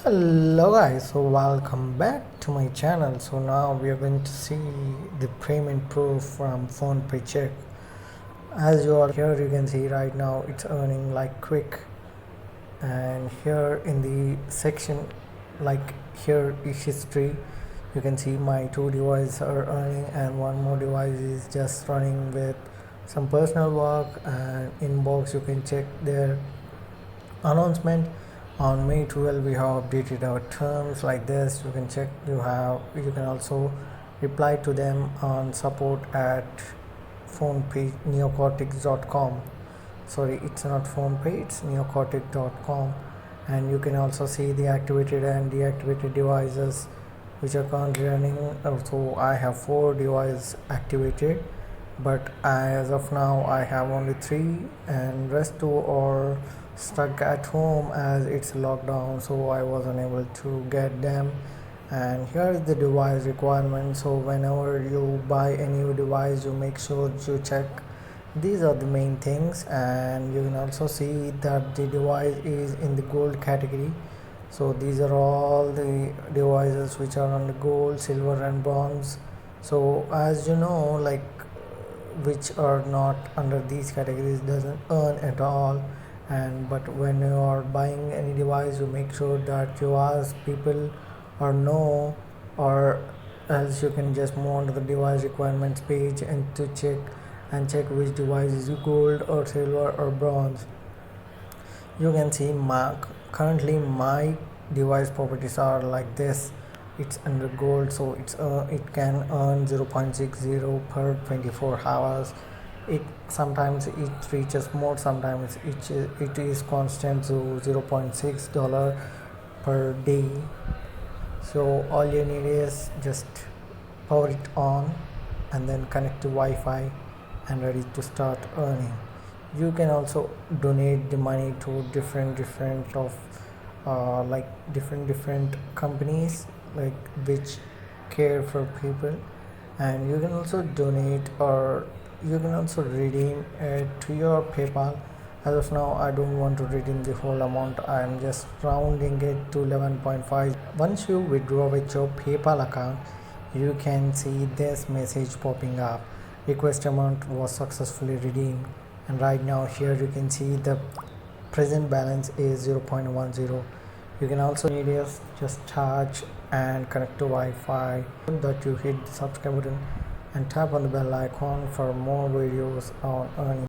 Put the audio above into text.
Hello guys, so welcome back to my channel. So now we are going to see the payment proof from PhonePayCheck. As you are here, you can see right now it's earning like quick, and here in the section, like here is history. You can see my two devices are earning and one more device is just running with some personal work, and inbox you can check their announcement. On May 12 we have updated our terms like this. You can check, you can also reply to them on support at neocortex.com. Sorry, it's not PhonePay, it's neocortex.com. And you can also see the activated and deactivated devices which are currently running. So I have 4 devices activated, but as of now I have only 3, and rest 2 are stuck at home as it's lockdown, so I was unable to get them. And here is the device requirement. So whenever you buy a new device, you make sure to check these are the main things, and you can also see that the device is in the gold category. So these are all the devices which are on the gold, silver and bronze. So as you know, like which are not under these categories doesn't earn at all. And but when you are buying any device, you make sure that you ask people or know, or else you can just move on to the device requirements page and to check which device is gold or silver or bronze. You can see currently my device properties are like this. It's under gold, so it can earn 0.60 per 24 hours. It sometimes it reaches more, sometimes it is constant to $0.6 per day. So all you need is just power it on and then connect to Wi-Fi and ready to start earning. You can also donate the money to different companies like which care for people, and you can also donate, or you can also redeem it to your PayPal. As of now I don't want to redeem the whole amount, I am just rounding it to 11.5. Once you withdraw with your PayPal account, you can see this message popping up: request amount was successfully redeemed. And right now here you can see the present balance is 0.10. You can also need is just charge and connect to Wi-Fi. That you hit the subscribe button and tap on the bell icon for more videos on earning.